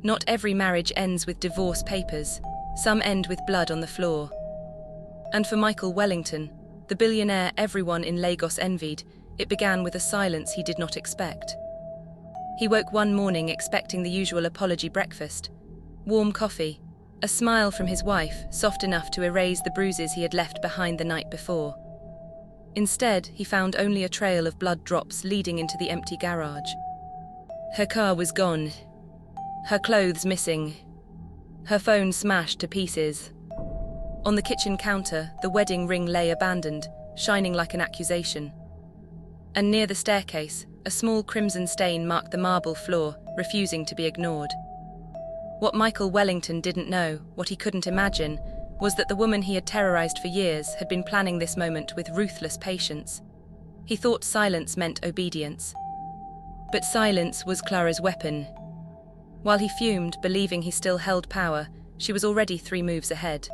Not every marriage ends with divorce papers. Some end with blood on the floor. And for Michael Wellington, the billionaire everyone in Lagos envied, it began with a silence he did not expect. He woke one morning expecting the usual apology breakfast. Warm coffee, a smile from his wife, soft enough to erase the bruises he had left behind the night before. Instead, he found only a trail of blood drops leading into the empty garage. Her car was gone. Her clothes missing. Her phone smashed to pieces. On the kitchen counter, the wedding ring lay abandoned, shining like an accusation. And near the staircase, a small crimson stain marked the marble floor, refusing to be ignored. What Michael Wellington didn't know, what he couldn't imagine, was that the woman he had terrorized for years had been planning this moment with ruthless patience. He thought silence meant obedience. But silence was Clara's weapon. While he fumed, believing he still held power, she was already 3 moves ahead.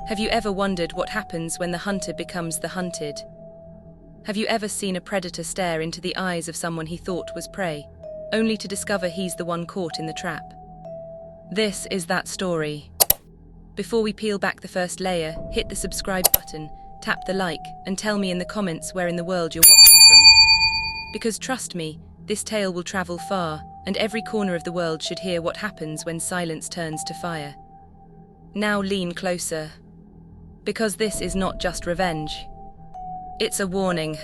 Have you ever wondered what happens when the hunter becomes the hunted? Have you ever seen a predator stare into the eyes of someone he thought was prey, only to discover he's the one caught in the trap? This is that story. Before we peel back the first layer, hit the subscribe button, tap the like, and tell me in the comments where in the world you're watching from. Because trust me, this tale will travel far, and every corner of the world should hear what happens when silence turns to fire. Now lean closer. Because this is not just revenge. It's a warning.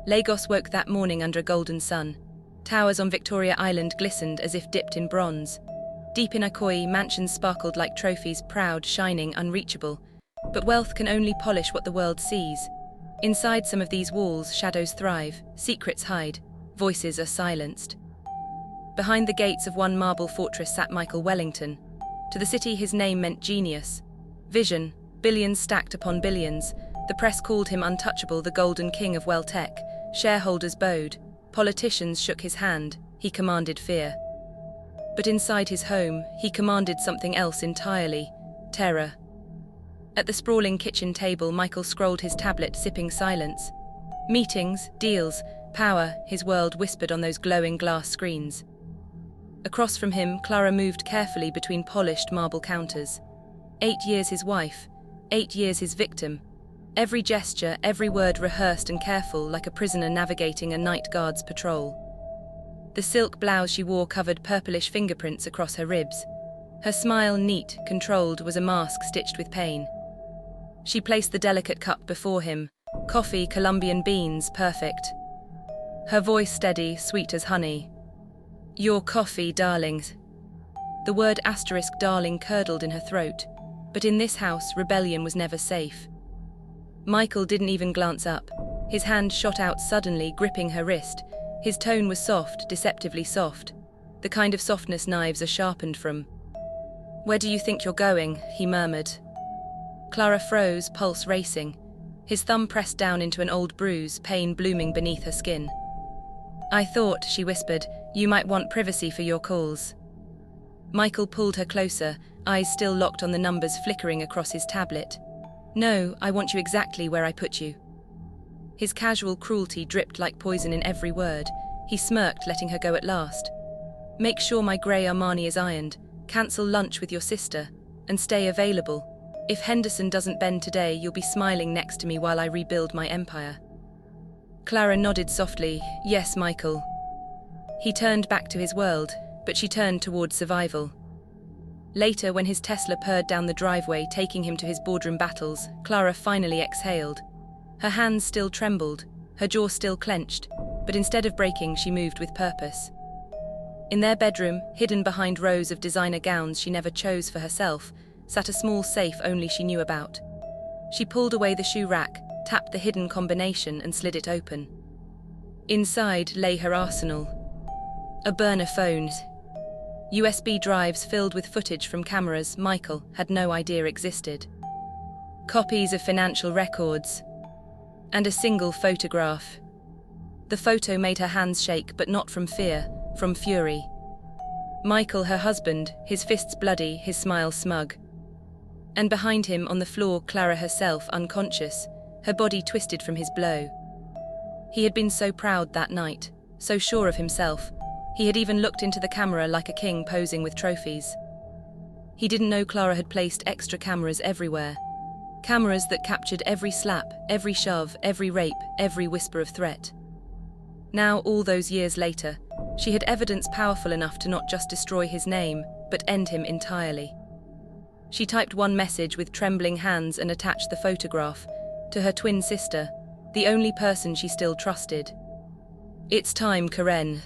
Lagos woke that morning under a golden sun. Towers on Victoria Island glistened as if dipped in bronze. Deep in Akoi, mansions sparkled like trophies, proud, shining, unreachable. But wealth can only polish what the world sees. Inside some of these walls, shadows thrive, secrets hide, voices are silenced. Behind the gates of one marble fortress sat Michael Wellington. To the city his name meant genius. Vision, billions stacked upon billions. The press called him untouchable, the golden king of well-tech. Shareholders bowed. Politicians shook his hand. He commanded fear. But inside his home, he commanded something else entirely. Terror. At the sprawling kitchen table, Michael scrolled his tablet, sipping silence. Meetings, deals, power, his world whispered on those glowing glass screens. Across from him, Clara moved carefully between polished marble counters. 8 years his wife, 8 years his victim. Every gesture, every word rehearsed and careful, like a prisoner navigating a night guard's patrol. The silk blouse she wore covered purplish fingerprints across her ribs. Her smile, neat, controlled, was a mask stitched with pain. She placed the delicate cup before him. Coffee, Colombian beans, perfect. Her voice steady, sweet as honey. Your coffee, darlings. The word asterisk darling curdled in her throat. But in this house, rebellion was never safe. Michael didn't even glance up. His hand shot out suddenly, gripping her wrist. His tone was soft, deceptively soft. The kind of softness knives are sharpened from. Where do you think you're going? He murmured. Clara froze, pulse racing. His thumb pressed down into an old bruise, pain blooming beneath her skin. I thought, she whispered, you might want privacy for your calls. Michael pulled her closer, eyes still locked on the numbers flickering across his tablet. No, I want you exactly where I put you. His casual cruelty dripped like poison in every word. He smirked, letting her go at last. Make sure my grey Armani is ironed, cancel lunch with your sister, and stay available. If Henderson doesn't bend today, you'll be smiling next to me while I rebuild my empire. Clara nodded softly. Yes, Michael. He turned back to his world, but she turned toward survival. Later, when his Tesla purred down the driveway, taking him to his boardroom battles, Clara finally exhaled. Her hands still trembled, her jaw still clenched, but instead of breaking, she moved with purpose. In their bedroom, hidden behind rows of designer gowns she never chose for herself, sat a small safe only she knew about. She pulled away the shoe rack, tapped the hidden combination and slid it open. Inside lay her arsenal. A burner phone. USB drives filled with footage from cameras Michael had no idea existed. Copies of financial records. And a single photograph. The photo made her hands shake, but not from fear, from fury. Michael, her husband, his fists bloody, his smile smug. And behind him, on the floor, Clara herself, unconscious, her body twisted from his blow. He had been so proud that night, so sure of himself. He had even looked into the camera like a king posing with trophies. He didn't know Clara had placed extra cameras everywhere. Cameras that captured every slap, every shove, every rape, every whisper of threat. Now, all those years later, she had evidence powerful enough to not just destroy his name, but end him entirely. She typed one message with trembling hands and attached the photograph to her twin sister, the only person she still trusted. "It's time, Karen."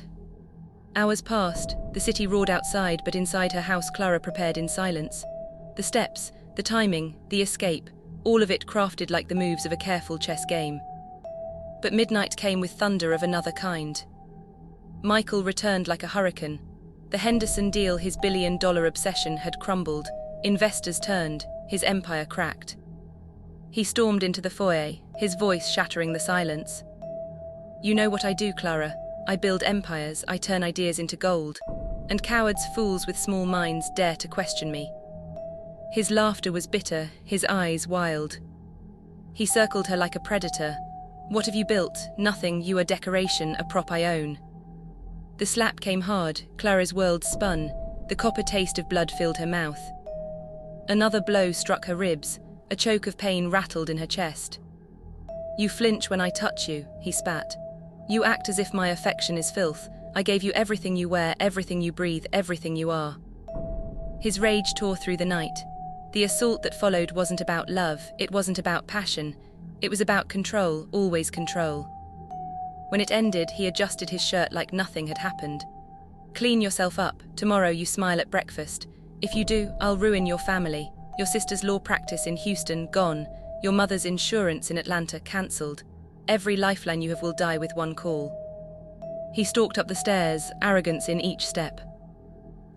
Hours passed, the city roared outside, but inside her house Clara prepared in silence. The steps, the timing, the escape, all of it crafted like the moves of a careful chess game. But midnight came with thunder of another kind. Michael returned like a hurricane. The Henderson deal, his billion-dollar obsession, had crumbled. Investors turned, his empire cracked. He stormed into the foyer, his voice shattering the silence. "You know what I do, Clara. I build empires, I turn ideas into gold. And cowards, fools with small minds, dare to question me." His laughter was bitter, his eyes wild. He circled her like a predator. "What have you built? Nothing, you are decoration, a prop I own." The slap came hard, Clara's world spun. The copper taste of blood filled her mouth. Another blow struck her ribs, a choke of pain rattled in her chest. "You flinch when I touch you," he spat. "You act as if my affection is filth. I gave you everything you wear, everything you breathe, everything you are." His rage tore through the night. The assault that followed wasn't about love, it wasn't about passion. It was about control, always control. When it ended, he adjusted his shirt like nothing had happened. "Clean yourself up. Tomorrow you smile at breakfast. If you do, I'll ruin your family. Your sister's law practice in Houston, gone. Your mother's insurance in Atlanta, cancelled. Every lifeline you have will die with one call." He stalked up the stairs, arrogance in each step.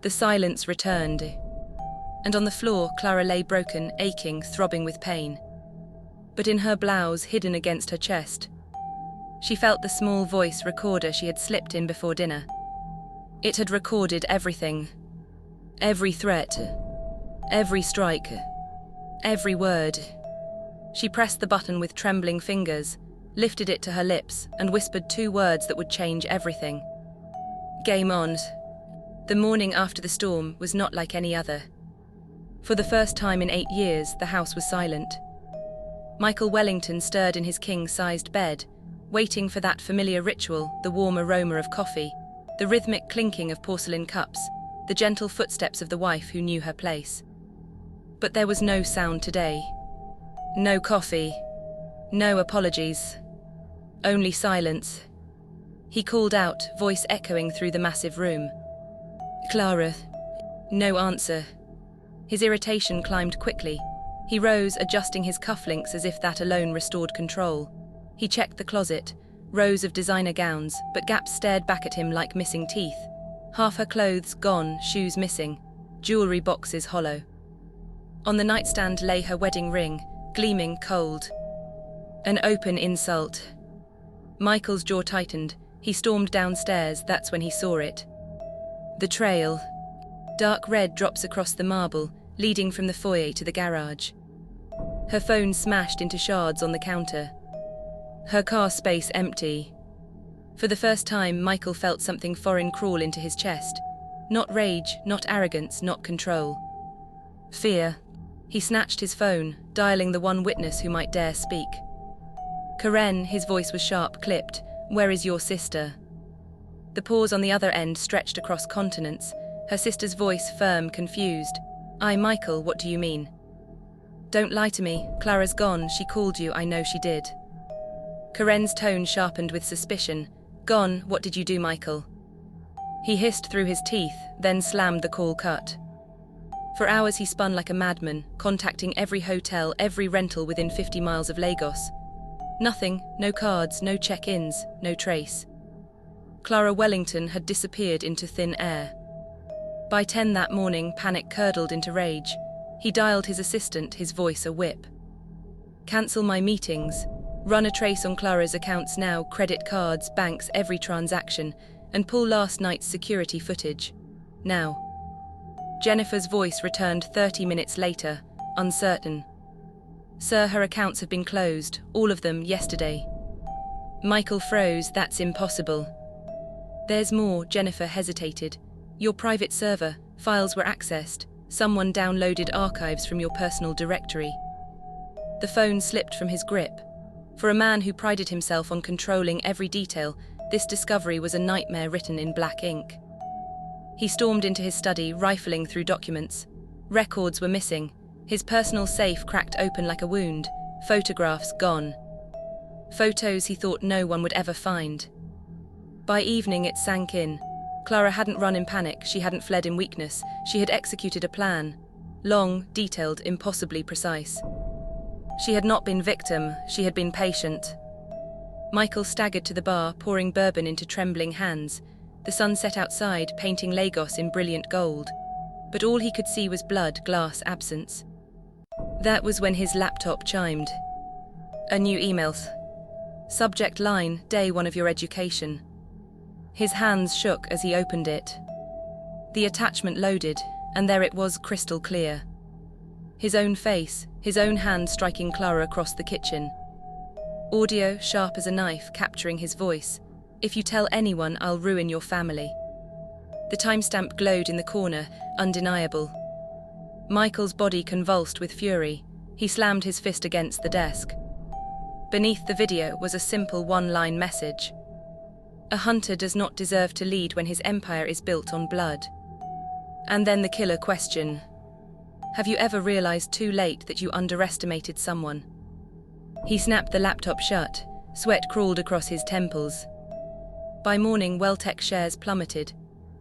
The silence returned. And on the floor, Clara lay broken, aching, throbbing with pain. But in her blouse, hidden against her chest, she felt the small voice recorder she had slipped in before dinner. It had recorded everything. Every threat, every strike, every word. She pressed the button with trembling fingers, lifted it to her lips, and whispered 2 words that would change everything. Game on. The morning after the storm was not like any other. For the first time in 8 years, the house was silent. Michael Wellington stirred in his king-sized bed, waiting for that familiar ritual, the warm aroma of coffee, the rhythmic clinking of porcelain cups, the gentle footsteps of the wife who knew her place. But there was no sound today. No coffee. No apologies. Only silence. He called out, voice echoing through the massive room. "Clara." No answer. His irritation climbed quickly. He rose, adjusting his cufflinks as if that alone restored control. He checked the closet, rows of designer gowns, but gaps stared back at him like missing teeth. Half her clothes gone, shoes missing, jewelry boxes hollow. On the nightstand lay her wedding ring, gleaming cold. An open insult. Michael's jaw tightened. He stormed downstairs, that's when he saw it. The trail. Dark red drops across the marble, leading from the foyer to the garage. Her phone smashed into shards on the counter. Her car space empty. For the first time, Michael felt something foreign crawl into his chest. Not rage, not arrogance, not control. Fear. He snatched his phone, dialing the one witness who might dare speak. "Karen," his voice was sharp, clipped. "Where is your sister?" The pause on the other end stretched across continents, her sister's voice firm, confused. Michael, what do you mean?" "Don't lie to me. Clara's gone. She called you. I know she did." Karen's tone sharpened with suspicion. "Gone? What did you do, Michael?" He hissed through his teeth, then slammed the call cut. For hours he spun like a madman, contacting every hotel, every rental within 50 miles of Lagos. Nothing, no cards, no check-ins, no trace. Clara Wellington had disappeared into thin air. By 10 that morning, panic curdled into rage. He dialed his assistant, his voice a whip. "Cancel my meetings. Run a trace on Clara's accounts now, credit cards, banks, every transaction, and pull last night's security footage. Now." Jennifer's voice returned 30 minutes later, uncertain. "Sir, her accounts have been closed, all of them, yesterday." Michael froze. "That's impossible." There's more, Jennifer hesitated. Your private server, files were accessed. Someone downloaded archives from your personal directory. The phone slipped from his grip. For a man who prided himself on controlling every detail, this discovery was a nightmare written in black ink. He stormed into his study, rifling through documents. Records were missing. His personal safe cracked open like a wound. Photographs gone. Photos he thought no one would ever find. By evening it sank in. Clara hadn't run in panic, she hadn't fled in weakness, she had executed a plan. Long, detailed, impossibly precise. She had not been victim, she had been patient. Michael staggered to the bar, pouring bourbon into trembling hands. The sun set outside, painting Lagos in brilliant gold. But all he could see was blood, glass, absence. That was when his laptop chimed. A new email. Subject line, day 1 of your education. His hands shook as he opened it. The attachment loaded, and there it was, crystal clear. His own face, his own hand striking Clara across the kitchen. Audio, sharp as a knife, capturing his voice. If you tell anyone, I'll ruin your family. The timestamp glowed in the corner, undeniable. Michael's body convulsed with fury. He slammed his fist against the desk. Beneath the video was a simple one-line message. A hunter does not deserve to lead when his empire is built on blood. And then the killer question. Have you ever realized too late that you underestimated someone? He snapped the laptop shut. Sweat crawled across his temples. By morning, Welltec shares plummeted.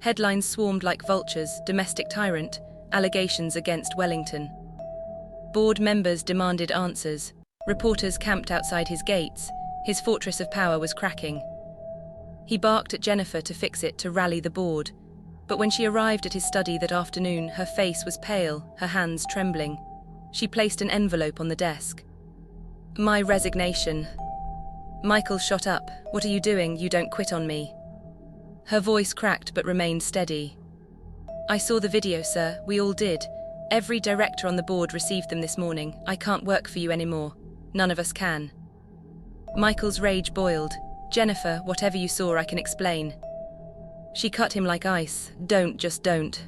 Headlines swarmed like vultures, domestic tyrant, allegations against Wellington. Board members demanded answers. Reporters camped outside his gates. His fortress of power was cracking. He barked at Jennifer to fix it, to rally the board. But when she arrived at his study that afternoon, her face was pale, her hands trembling. She placed an envelope on the desk. My resignation. Michael shot up. What are you doing? You don't quit on me. Her voice cracked but remained steady. I saw the video, sir. We all did. Every director on the board received them this morning. I can't work for you anymore. None of us can. Michael's rage boiled. Jennifer, whatever you saw, I can explain. She cut him like ice. Don't, just don't.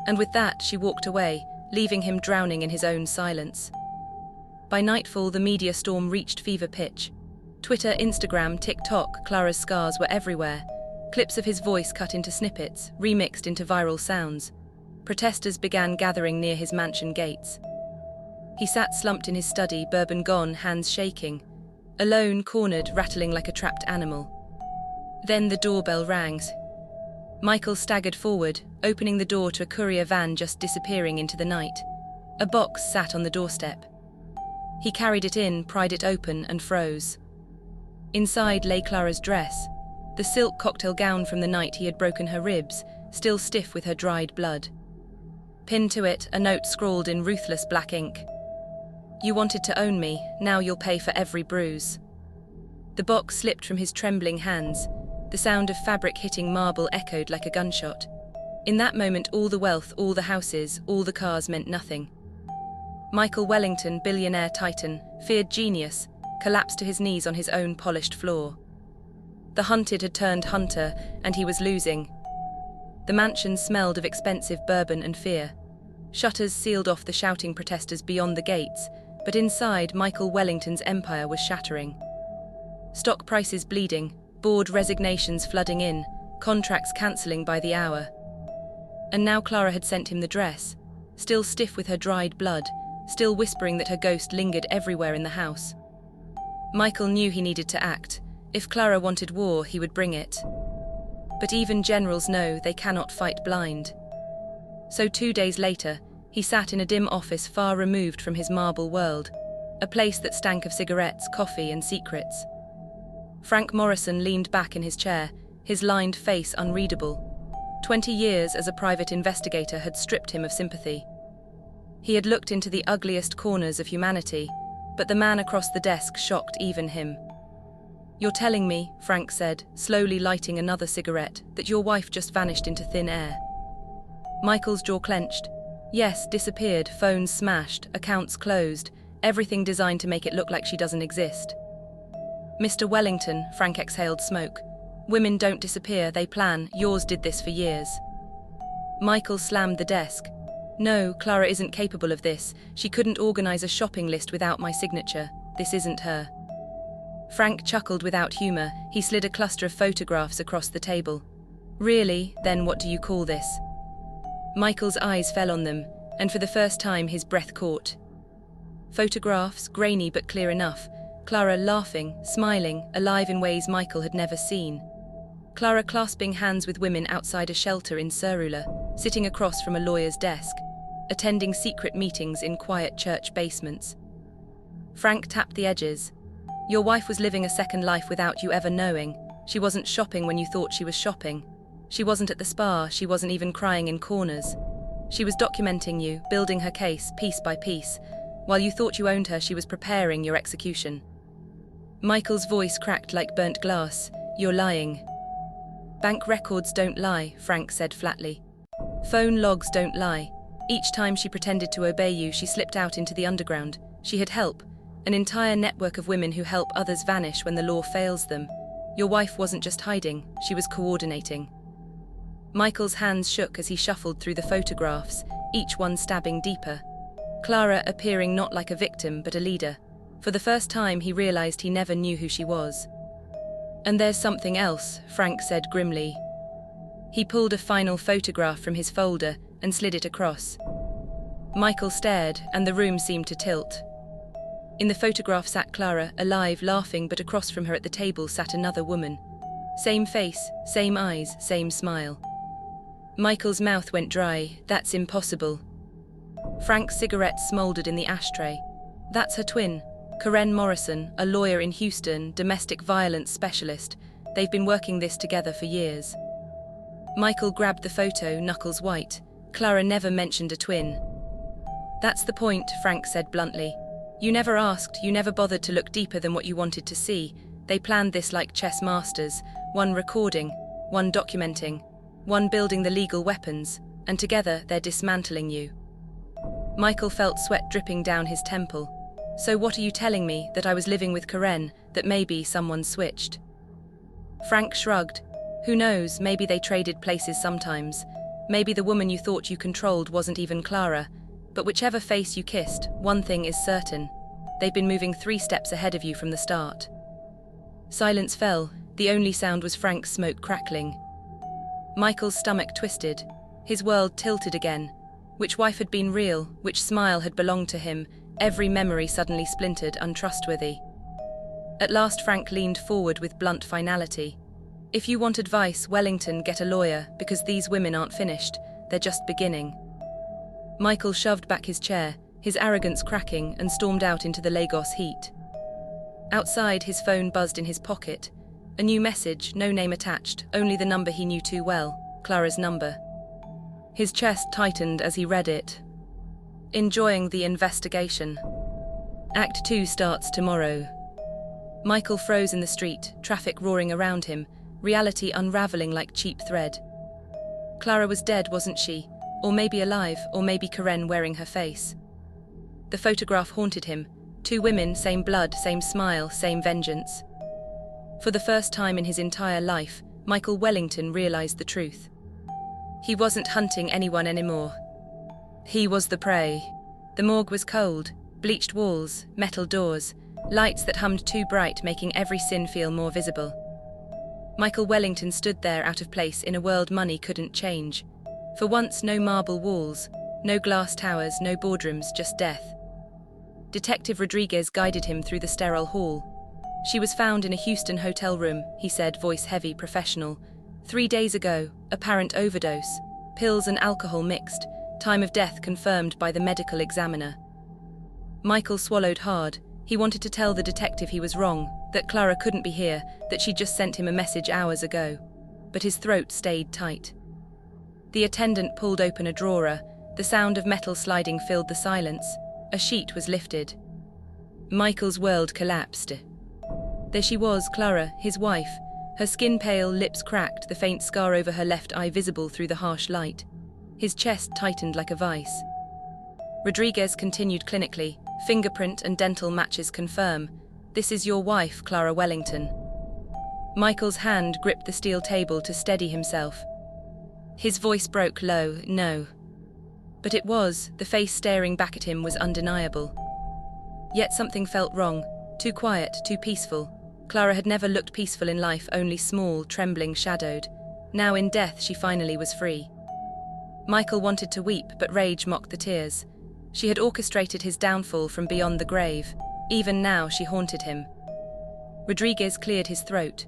And with that, she walked away, leaving him drowning in his own silence. By nightfall, the media storm reached fever pitch. Twitter, Instagram, TikTok, Clara's scars were everywhere. Clips of his voice cut into snippets, remixed into viral sounds. Protesters began gathering near his mansion gates. He sat slumped in his study, bourbon gone, hands shaking. Alone, cornered, rattling like a trapped animal. Then the doorbell rang. Michael staggered forward, opening the door to a courier van just disappearing into the night. A box sat on the doorstep. He carried it in, pried it open, and froze. Inside lay Clara's dress, the silk cocktail gown from the night he had broken her ribs, still stiff with her dried blood. Pinned to it, a note scrawled in ruthless black ink. You wanted to own me, now you'll pay for every bruise. The box slipped from his trembling hands. The sound of fabric hitting marble echoed like a gunshot. In that moment, all the wealth, all the houses, all the cars meant nothing. Michael Wellington, billionaire titan, feared genius, collapsed to his knees on his own polished floor. The hunted had turned hunter, and he was losing. The mansion smelled of expensive bourbon and fear. Shutters sealed off the shouting protesters beyond the gates, but inside, Michael Wellington's empire was shattering. Stock prices bleeding, board resignations flooding in, contracts cancelling by the hour. And now Clara had sent him the dress, still stiff with her dried blood, still whispering that her ghost lingered everywhere in the house. Michael knew he needed to act. If Clara wanted war, he would bring it. But even generals know they cannot fight blind. So 2 days later, he sat in a dim office far removed from his marble world, a place that stank of cigarettes, coffee, and secrets. Frank Morrison leaned back in his chair, his lined face unreadable. 20 years as a private investigator had stripped him of sympathy. He had looked into the ugliest corners of humanity, but the man across the desk shocked even him. You're telling me, Frank said, slowly lighting another cigarette, that your wife just vanished into thin air. Michael's jaw clenched. Yes, disappeared, phones smashed, accounts closed, everything designed to make it look like she doesn't exist. Mr. Wellington, Frank exhaled smoke. Women don't disappear, they plan. Yours did this for years. Michael slammed the desk. No, Clara isn't capable of this. She couldn't organize a shopping list without my signature. This isn't her. Frank chuckled without humor. He slid a cluster of photographs across the table. Really? Then what do you call this? Michael's eyes fell on them, and for the first time his breath caught. Photographs, grainy but clear enough. Clara laughing, smiling, alive in ways Michael had never seen. Clara clasping hands with women outside a shelter in Cerula, sitting across from a lawyer's desk, attending secret meetings in quiet church basements. Frank tapped the edges. Your wife was living a second life without you ever knowing. She wasn't shopping when you thought she was shopping. She wasn't at the spa, she wasn't even crying in corners. She was documenting you, building her case, piece by piece. While you thought you owned her, she was preparing your execution. Michael's voice cracked like burnt glass. You're lying. Bank records don't lie, Frank said flatly. Phone logs don't lie. Each time she pretended to obey you, she slipped out into the underground. She had help, an entire network of women who help others vanish when the law fails them. Your wife wasn't just hiding, she was coordinating. Michael's hands shook as he shuffled through the photographs, each one stabbing deeper. Clara appearing not like a victim but a leader. For the first time he realized he never knew who she was. And there's something else, Frank said grimly. He pulled a final photograph from his folder and slid it across. Michael stared, and the room seemed to tilt. In the photograph sat Clara, alive, laughing, but across from her at the table sat another woman. Same face, same eyes, same smile. Michael's mouth went dry. That's impossible. Frank's cigarette smoldered in the ashtray. That's her twin, Karen Morrison, a lawyer in Houston, domestic violence specialist. They've been working this together for years. Michael grabbed the photo, knuckles white. Clara never mentioned a twin. That's the point, Frank said bluntly. You never asked, you never bothered to look deeper than what you wanted to see. They planned this like chess masters, one recording, one documenting, one building the legal weapons, and together they're dismantling you. Michael felt sweat dripping down his temple. So what are you telling me, that I was living with Karen, that maybe someone switched? Frank shrugged. Who knows, maybe they traded places sometimes. Maybe the woman you thought you controlled wasn't even Clara. But whichever face you kissed, one thing is certain. They've been moving 3 steps ahead of you from the start. Silence fell. The only sound was Frank's smoke crackling. Michael's stomach twisted. His world tilted again. Which wife had been real? Which smile had belonged to him? Every memory suddenly splintered, untrustworthy. At last Frank leaned forward with blunt finality. If you want advice, Wellington, get a lawyer, because these women aren't finished. They're just beginning. Michael shoved back his chair, his arrogance cracking, and stormed out into the Lagos heat. Outside, his phone buzzed in his pocket. A new message, no name attached, only the number he knew too well, Clara's number. His chest tightened as he read it. Enjoying the investigation. Act 2 starts tomorrow. Michael froze in the street, traffic roaring around him, reality unraveling like cheap thread. Clara was dead, wasn't she? Or maybe alive, or maybe Karen wearing her face. The photograph haunted him. 2 women, same blood, same smile, same vengeance. For the first time in his entire life, Michael Wellington realized the truth. He wasn't hunting anyone anymore. He was the prey. The morgue was cold, bleached walls, metal doors, lights that hummed too bright, making every sin feel more visible. Michael Wellington stood there out of place in a world money couldn't change. For once, no marble walls, no glass towers, no boardrooms, just death. Detective Rodriguez guided him through the sterile hall. She was found in a Houston hotel room, he said, voice heavy, professional. 3 days ago, apparent overdose, pills and alcohol mixed, time of death confirmed by the medical examiner. Michael swallowed hard. He wanted to tell the detective he was wrong, that Clara couldn't be here, that she'd just sent him a message hours ago. But his throat stayed tight. The attendant pulled open a drawer. The sound of metal sliding filled the silence. A sheet was lifted. Michael's world collapsed. There she was, Clara, his wife, her skin pale, lips cracked, the faint scar over her left eye visible through the harsh light. His chest tightened like a vice. Rodriguez continued clinically. Fingerprint and dental matches confirm. This is your wife, Clara Wellington. Michael's hand gripped the steel table to steady himself. His voice broke low, no. But it was, the face staring back at him was undeniable. Yet something felt wrong, too quiet, too peaceful. Clara had never looked peaceful in life, only small, trembling, shadowed. Now in death she finally was free. Michael wanted to weep, but rage mocked the tears. She had orchestrated his downfall from beyond the grave. Even now she haunted him. Rodriguez cleared his throat.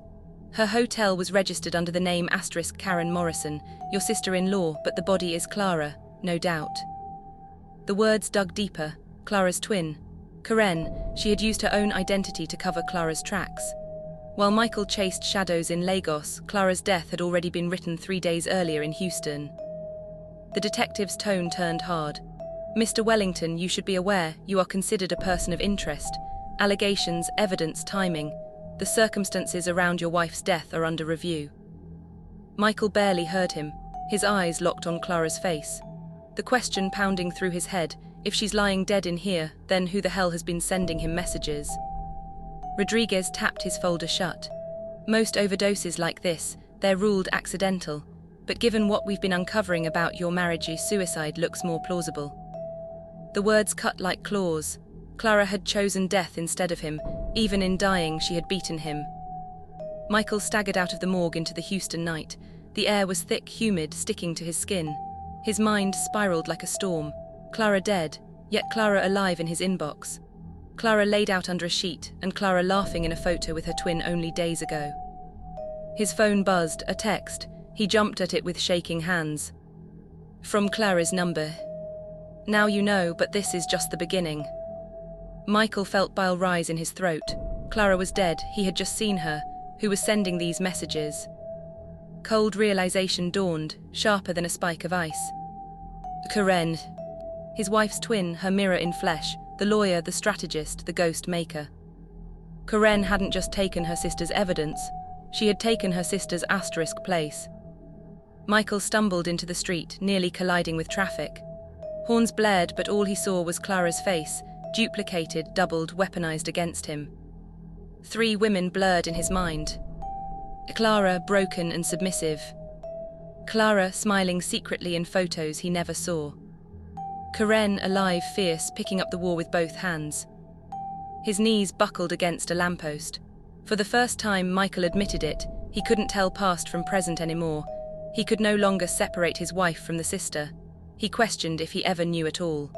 Her hotel was registered under the name * Karen Morrison, your sister-in-law, but the body is Clara, no doubt. The words dug deeper. Clara's twin. Karen, she had used her own identity to cover Clara's tracks. While Michael chased shadows in Lagos, Clara's death had already been written 3 days earlier in Houston. The detective's tone turned hard. Mr. Wellington, you should be aware, you are considered a person of interest. Allegations, evidence, timing. The circumstances around your wife's death are under review. Michael barely heard him, his eyes locked on Clara's face. The question pounding through his head, if she's lying dead in here, then who the hell has been sending him messages? Rodriguez tapped his folder shut. Most overdoses like this, they're ruled accidental, but given what we've been uncovering about your marriage, suicide looks more plausible. The words cut like claws. Clara had chosen death instead of him. Even in dying, she had beaten him. Michael staggered out of the morgue into the Houston night. The air was thick, humid, sticking to his skin. His mind spiraled like a storm. Clara dead, yet Clara alive in his inbox. Clara laid out under a sheet, and Clara laughing in a photo with her twin only days ago. His phone buzzed, a text. He jumped at it with shaking hands. From Clara's number. Now you know, but this is just the beginning. Michael felt bile rise in his throat. Clara was dead, he had just seen her. Who was sending these messages? Cold realization dawned, sharper than a spike of ice. Karen. His wife's twin, her mirror in flesh, the lawyer, the strategist, the ghost maker. Karen hadn't just taken her sister's evidence, she had taken her sister's * place. Michael stumbled into the street, nearly colliding with traffic. Horns blared, but all he saw was Clara's face, duplicated, doubled, weaponized against him. 3 women blurred in his mind. Clara, broken and submissive. Clara, smiling secretly in photos he never saw. Karen, alive, fierce, picking up the war with both hands. His knees buckled against a lamppost. For the first time, Michael admitted it. He couldn't tell past from present anymore. He could no longer separate his wife from the sister. He questioned if he ever knew at all.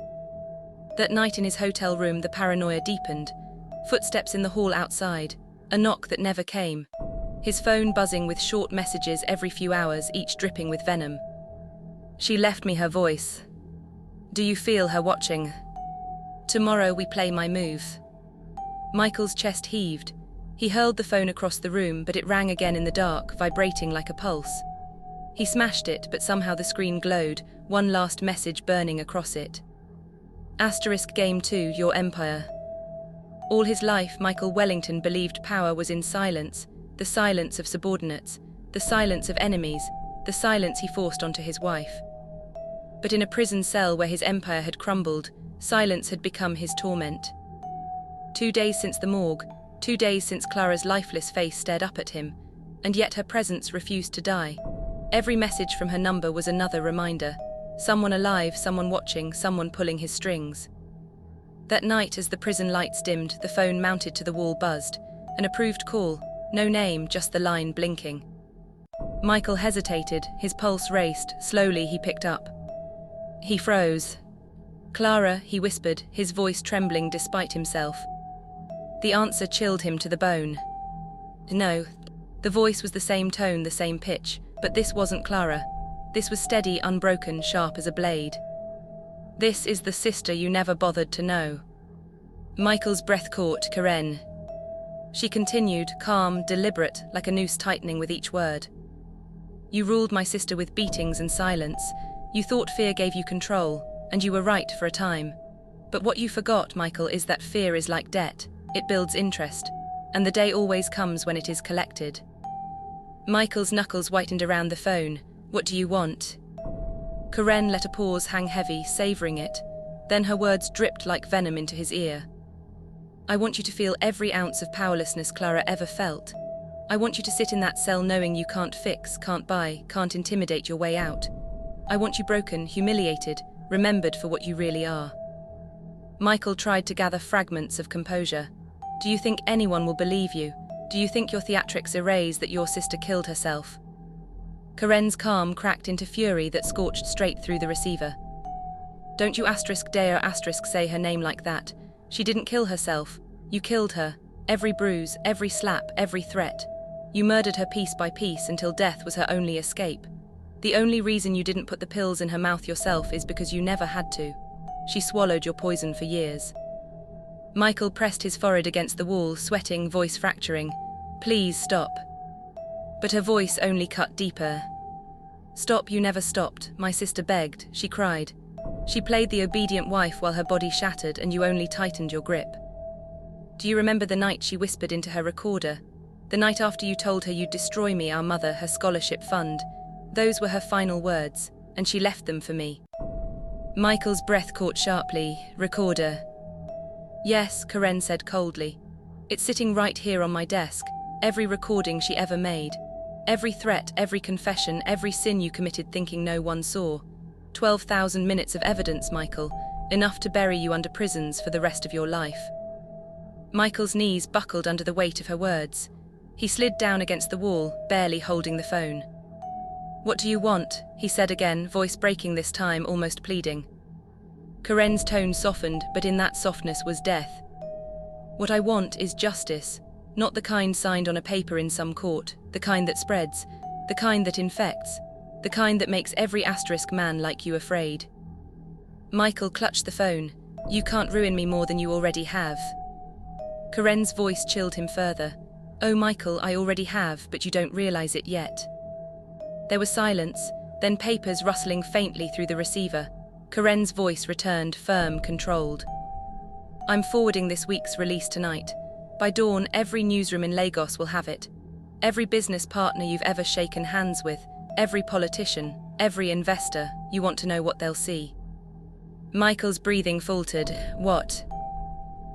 That night in his hotel room, the paranoia deepened. Footsteps in the hall outside, a knock that never came. His phone buzzing with short messages every few hours, each dripping with venom. She left me her voice. Do you feel her watching? Tomorrow we play my move. Michael's chest heaved. He hurled the phone across the room, but it rang again in the dark, vibrating like a pulse. He smashed it, but somehow the screen glowed, one last message burning across it. Game 2, your empire. All his life, Michael Wellington believed power was in silence, the silence of subordinates, the silence of enemies, the silence he forced onto his wife. But in a prison cell where his empire had crumbled, silence had become his torment. 2 days since the morgue, 2 days since Clara's lifeless face stared up at him, and yet her presence refused to die. Every message from her number was another reminder. Someone alive, someone watching, someone pulling his strings. That night, as the prison lights dimmed, the phone mounted to the wall buzzed. An approved call, no name, just the line blinking. Michael hesitated, his pulse raced, slowly he picked up. He froze. Clara, he whispered, his voice trembling despite himself. The answer chilled him to the bone. No. The voice was the same tone, the same pitch, but this wasn't Clara. This was steady, unbroken, sharp as a blade. This is the sister you never bothered to know. Michael's breath caught Karen. She continued, calm, deliberate, like a noose tightening with each word. You ruled my sister with beatings and silence. You thought fear gave you control, and you were right for a time. But what you forgot, Michael, is that fear is like debt. It builds interest, and the day always comes when it is collected. Michael's knuckles whitened around the phone. What do you want? Karen let a pause hang heavy, savouring it. Then her words dripped like venom into his ear. I want you to feel every ounce of powerlessness Clara ever felt. I want you to sit in that cell knowing you can't fix, can't buy, can't intimidate your way out. I want you broken, humiliated, remembered for what you really are." Michael tried to gather fragments of composure. "Do you think anyone will believe you? Do you think your theatrics erase that your sister killed herself?" Karen's calm cracked into fury that scorched straight through the receiver. "Don't you dare say her name like that. She didn't kill herself. You killed her. Every bruise, every slap, every threat. You murdered her piece by piece until death was her only escape. The only reason you didn't put the pills in her mouth yourself is because you never had to. She swallowed your poison for years." Michael pressed his forehead against the wall, sweating, voice fracturing. "Please stop." But her voice only cut deeper. "Stop, you never stopped," my sister begged, she cried. "She played the obedient wife while her body shattered and you only tightened your grip. Do you remember the night she whispered into her recorder? The night after you told her you'd destroy me, our mother, her scholarship fund. Those were her final words, and she left them for me." Michael's breath caught sharply. "Recorder." "Yes," Karen said coldly. "It's sitting right here on my desk. Every recording she ever made. Every threat, every confession, every sin you committed thinking no one saw. 12,000 minutes of evidence, Michael. Enough to bury you under prisons for the rest of your life." Michael's knees buckled under the weight of her words. He slid down against the wall, barely holding the phone. "What do you want?" he said again, voice breaking this time, almost pleading. Karen's tone softened, but in that softness was death. "What I want is justice, not the kind signed on a paper in some court, the kind that spreads, the kind that infects, the kind that makes every asterisk man like you afraid." Michael clutched the phone. "You can't ruin me more than you already have." Karen's voice chilled him further. "Oh, Michael, I already have, but you don't realize it yet." There was silence, then papers rustling faintly through the receiver. Karen's voice returned, firm, controlled. "I'm forwarding this week's release tonight. By dawn, every newsroom in Lagos will have it. Every business partner you've ever shaken hands with, every politician, every investor, you want to know what they'll see." Michael's breathing faltered. "What?"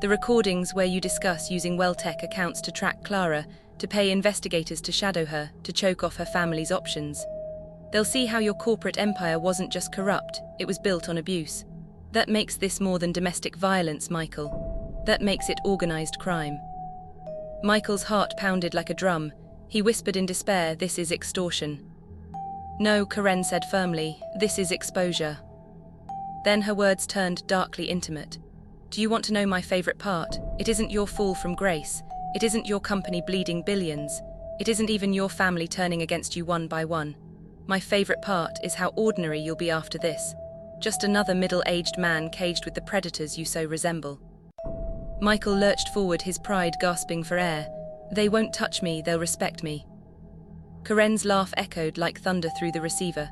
"The recordings where you discuss using Welltech accounts to track Clara, to pay investigators to shadow her, to choke off her family's options. They'll see how your corporate empire wasn't just corrupt, it was built on abuse. That makes this more than domestic violence, Michael. That makes it organized crime." Michael's heart pounded like a drum. He whispered in despair, "This is extortion." "No," Karen said firmly, "this is exposure." Then her words turned darkly intimate. "Do you want to know my favorite part? It isn't your fall from grace. It isn't your company bleeding billions. It isn't even your family turning against you one by one. My favorite part is how ordinary you'll be after this. Just another middle-aged man caged with the predators you so resemble." Michael lurched forward, his pride gasping for air. "They won't touch me, they'll respect me." Karen's laugh echoed like thunder through the receiver.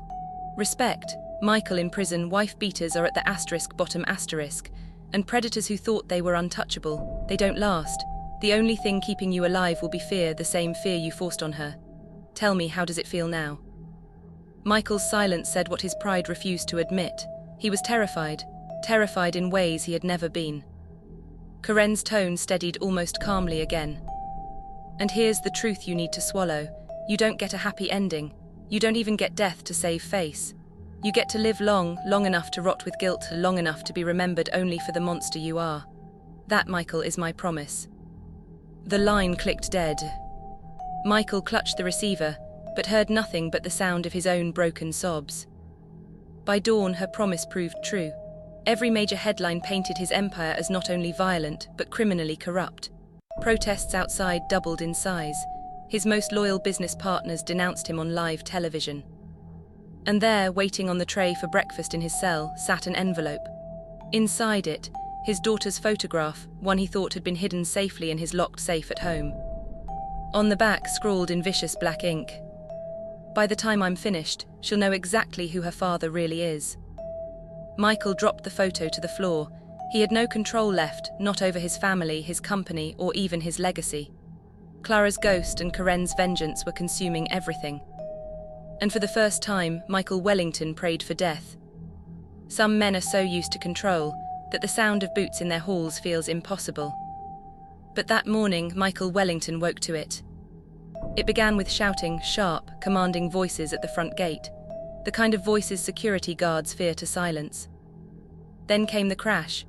"Respect? Michael, in prison, wife-beaters are at the asterisk bottom asterisk, and predators who thought they were untouchable, they don't last. The only thing keeping you alive will be fear, the same fear you forced on her. Tell me, how does it feel now?" Michael's silence said what his pride refused to admit. He was terrified in ways he had never been. Karen's tone steadied almost calmly again. "And here's the truth you need to swallow. You don't get a happy ending. You don't even get death to save face. You get to live long enough to rot with guilt, long enough to be remembered only for the monster you are. That, Michael, is my promise." The line clicked dead. Michael clutched the receiver, but heard nothing but the sound of his own broken sobs. By dawn, her promise proved true. Every major headline painted his empire as not only violent, but criminally corrupt. Protests outside doubled in size. His most loyal business partners denounced him on live television. And there, waiting on the tray for breakfast in his cell, sat an envelope. Inside it, his daughter's photograph, one he thought had been hidden safely in his locked safe at home. On the back, scrawled in vicious black ink, "By the time I'm finished, she'll know exactly who her father really is." Michael dropped the photo to the floor. He had no control left, not over his family, his company, or even his legacy. Clara's ghost and Karen's vengeance were consuming everything. And for the first time, Michael Wellington prayed for death. Some men are so used to control that the sound of boots in their halls feels impossible. But that morning, Michael Wellington woke to it. It began with shouting, sharp, commanding voices at the front gate, the kind of voices security guards fear to silence. Then came the crash.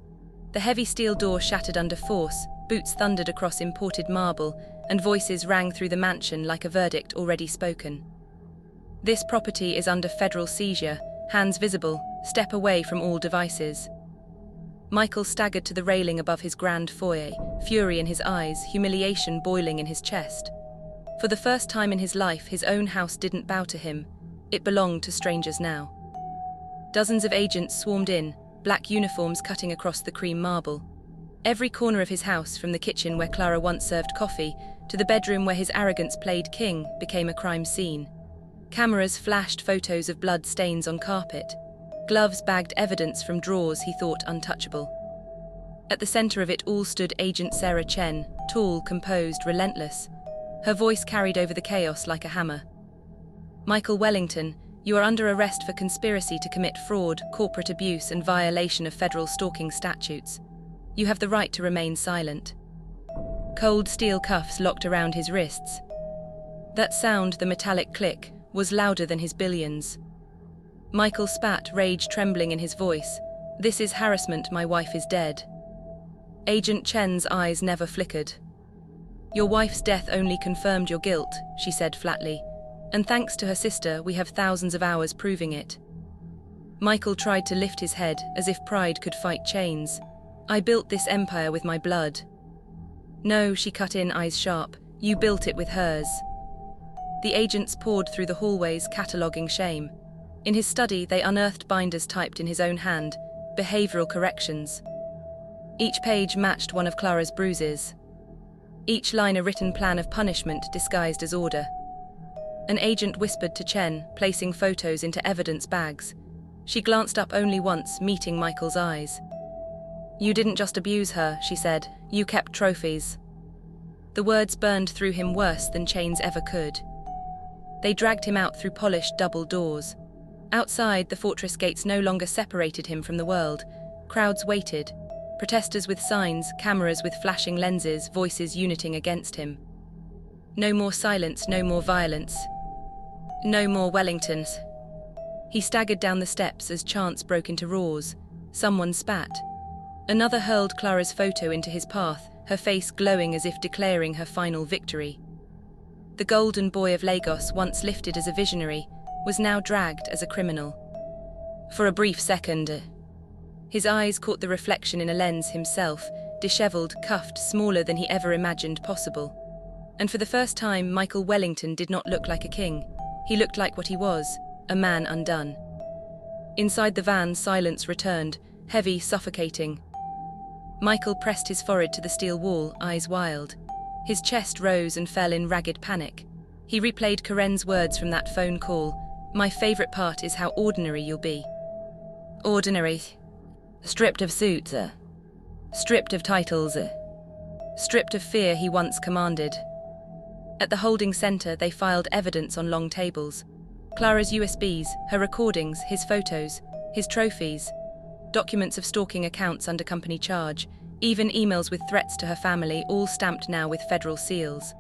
The heavy steel door shattered under force, boots thundered across imported marble, and voices rang through the mansion like a verdict already spoken. This property is under federal seizure, hands visible, step away from all devices. Michael staggered to the railing above his grand foyer, fury in his eyes, humiliation boiling in his chest. For the first time in his life, his own house didn't bow to him. It belonged to strangers now. Dozens of agents swarmed in, black uniforms cutting across the cream marble. Every corner of his house, from the kitchen where Clara once served coffee, to the bedroom where his arrogance played king, became a crime scene. Cameras flashed photos of blood stains on carpet. Gloves bagged evidence from drawers he thought untouchable. At the center of it all stood Agent Sarah Chen, tall, composed, relentless. Her voice carried over the chaos like a hammer. Michael Wellington, you are under arrest for conspiracy to commit fraud, corporate abuse, and violation of federal stalking statutes. You have the right to remain silent. Cold steel cuffs locked around his wrists. That sound, the metallic click, was louder than his billions. Michael spat, rage trembling in his voice. This is harassment, my wife is dead. Agent Chen's eyes never flickered. Your wife's death only confirmed your guilt, she said flatly. And thanks to her sister, we have thousands of hours proving it. Michael tried to lift his head, as if pride could fight chains. I built this empire with my blood. No, she cut in, eyes sharp. You built it with hers. The agents poured through the hallways, cataloguing shame. In his study, they unearthed binders typed in his own hand, behavioral corrections. Each page matched one of Clara's bruises. Each line a written plan of punishment disguised as order. An agent whispered to Chen, placing photos into evidence bags. She glanced up only once, meeting Michael's eyes. You didn't just abuse her, she said. You kept trophies. The words burned through him worse than chains ever could. They dragged him out through polished double doors. Outside, the fortress gates no longer separated him from the world. Crowds waited. Protesters with signs, cameras with flashing lenses, voices uniting against him. No more silence, no more violence. No more Wellingtons. He staggered down the steps as chants broke into roars. Someone spat. Another hurled Clara's photo into his path, her face glowing as if declaring her final victory. The golden boy of Lagos, once lifted as a visionary, was now dragged as a criminal. For a brief second, his eyes caught the reflection in a lens himself, disheveled, cuffed, smaller than he ever imagined possible. And for the first time, Michael Wellington did not look like a king. He looked like what he was, a man undone. Inside the van, silence returned, heavy, suffocating. Michael pressed his forehead to the steel wall, eyes wild. His chest rose and fell in ragged panic. He replayed Karen's words from that phone call. My favorite part is how ordinary you'll be. Ordinary. Stripped of suits, stripped of titles, stripped of fear he once commanded. At the holding center, they filed evidence on long tables. Clara's USBs, her recordings, his photos, his trophies, documents of stalking accounts under company charge, even emails with threats to her family, all stamped now with federal seals.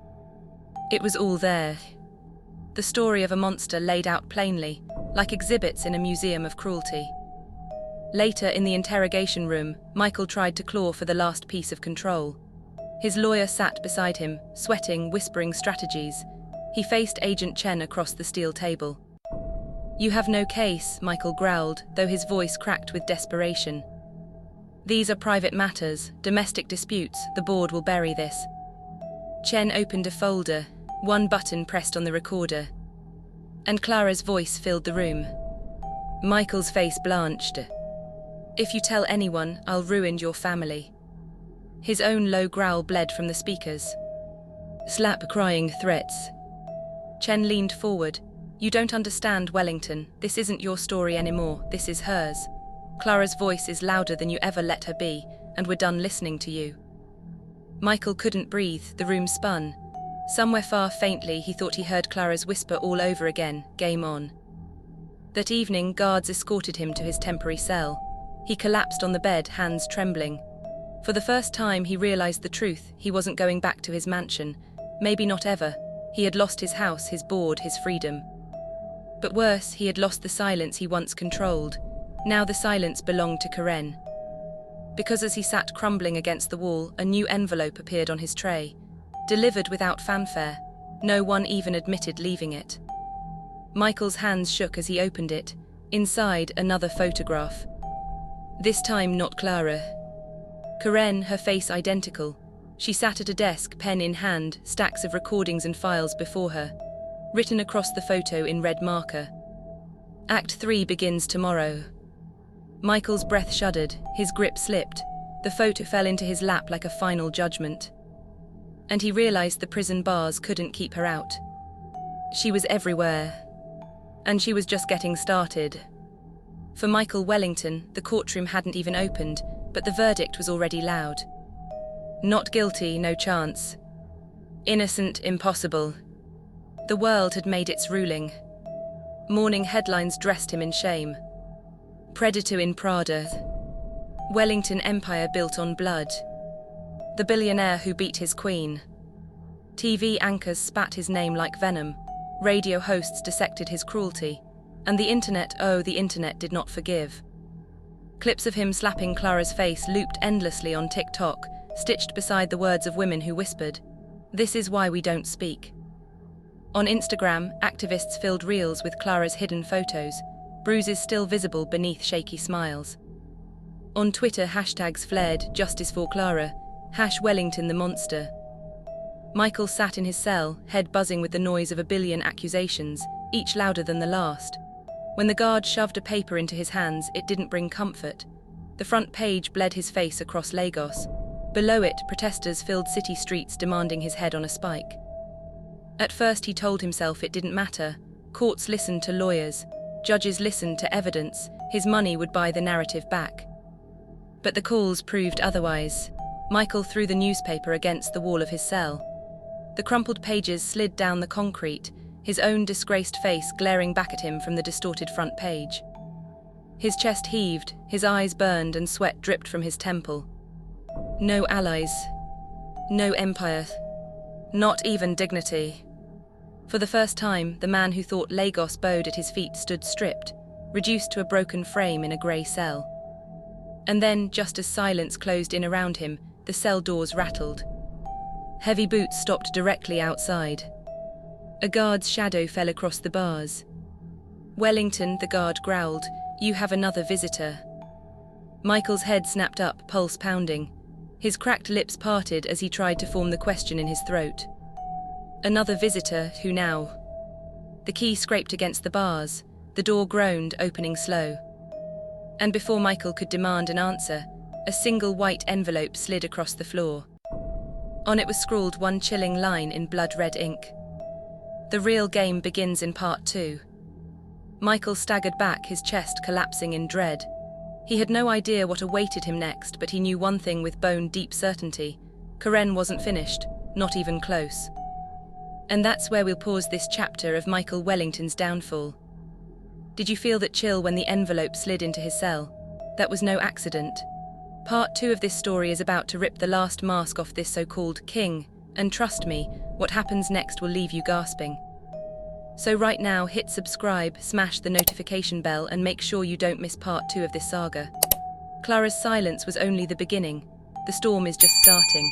It was all there. The story of a monster laid out plainly, like exhibits in a museum of cruelty. Later, in the interrogation room, Michael tried to claw for the last piece of control. His lawyer sat beside him, sweating, whispering strategies. He faced Agent Chen across the steel table. You have no case, Michael growled, though his voice cracked with desperation. These are private matters, domestic disputes. The board will bury this. Chen opened a folder, one button pressed on the recorder. And Clara's voice filled the room. Michael's face blanched. If you tell anyone, I'll ruin your family. His own low growl bled from the speakers. Slap crying threats. Chen leaned forward. You don't understand, Wellington. This isn't your story anymore. This is hers. Clara's voice is louder than you ever let her be, and we're done listening to you. Michael couldn't breathe. The room spun. Somewhere far faintly, he thought he heard Clara's whisper all over again, game on. That evening, guards escorted him to his temporary cell. He collapsed on the bed, hands trembling. For the first time, he realized the truth. He wasn't going back to his mansion. Maybe not ever. He had lost his house, his board, his freedom. But worse, he had lost the silence he once controlled. Now the silence belonged to Karen. Because as he sat crumbling against the wall, a new envelope appeared on his tray. Delivered without fanfare. No one even admitted leaving it. Michael's hands shook as he opened it. Inside, another photograph. This time not Clara. Karen, her face identical. She sat at a desk, pen in hand, stacks of recordings and files before her. Written across the photo in red marker. Act 3 begins tomorrow. Michael's breath shuddered, his grip slipped. The photo fell into his lap like a final judgment. And he realized the prison bars couldn't keep her out. She was everywhere. And she was just getting started. For Michael Wellington, the courtroom hadn't even opened, but the verdict was already loud. Not guilty, no chance. Innocent, impossible. The world had made its ruling. Morning headlines dressed him in shame. Predator in Prada. Wellington empire built on blood. The billionaire who beat his queen. TV anchors spat his name like venom. Radio hosts dissected his cruelty. And the internet, oh, the internet did not forgive. Clips of him slapping Clara's face looped endlessly on TikTok, stitched beside the words of women who whispered, "This is why we don't speak." On Instagram, activists filled reels with Clara's hidden photos, bruises still visible beneath shaky smiles. On Twitter, hashtags flared, "Justice for Clara", #Wellington the monster. Michael sat in his cell, head buzzing with the noise of a billion accusations, each louder than the last. When the guard shoved a paper into his hands, it didn't bring comfort. The front page bled his face across Lagos. Below it, protesters filled city streets demanding his head on a spike. At first he told himself it didn't matter. Courts listened to lawyers. Judges listened to evidence. His money would buy the narrative back. But the calls proved otherwise. Michael threw the newspaper against the wall of his cell. The crumpled pages slid down the concrete, his own disgraced face glaring back at him from the distorted front page. His chest heaved, his eyes burned, and sweat dripped from his temple. No allies. No empire. Not even dignity. For the first time, the man who thought Lagos bowed at his feet stood stripped, reduced to a broken frame in a grey cell. And then, just as silence closed in around him, the cell doors rattled. Heavy boots stopped directly outside. A guard's shadow fell across the bars. "Wellington," the guard growled, "you have another visitor." Michael's head snapped up, pulse pounding. His cracked lips parted as he tried to form the question in his throat. Another visitor, who now? The key scraped against the bars. The door groaned, opening slow. And before Michael could demand an answer, a single white envelope slid across the floor. On it was scrawled one chilling line in blood-red ink. "The real game begins in part 2. Michael staggered back, his chest collapsing in dread. He had no idea what awaited him next, but he knew one thing with bone-deep certainty. Karen wasn't finished, not even close. And that's where we'll pause this chapter of Michael Wellington's downfall. Did you feel that chill when the envelope slid into his cell? That was no accident. Part 2 of this story is about to rip the last mask off this so-called king, and trust me, what happens next will leave you gasping. So right now, hit subscribe, smash the notification bell, and make sure you don't miss part 2 of this saga. Clara's silence was only the beginning. The storm is just starting.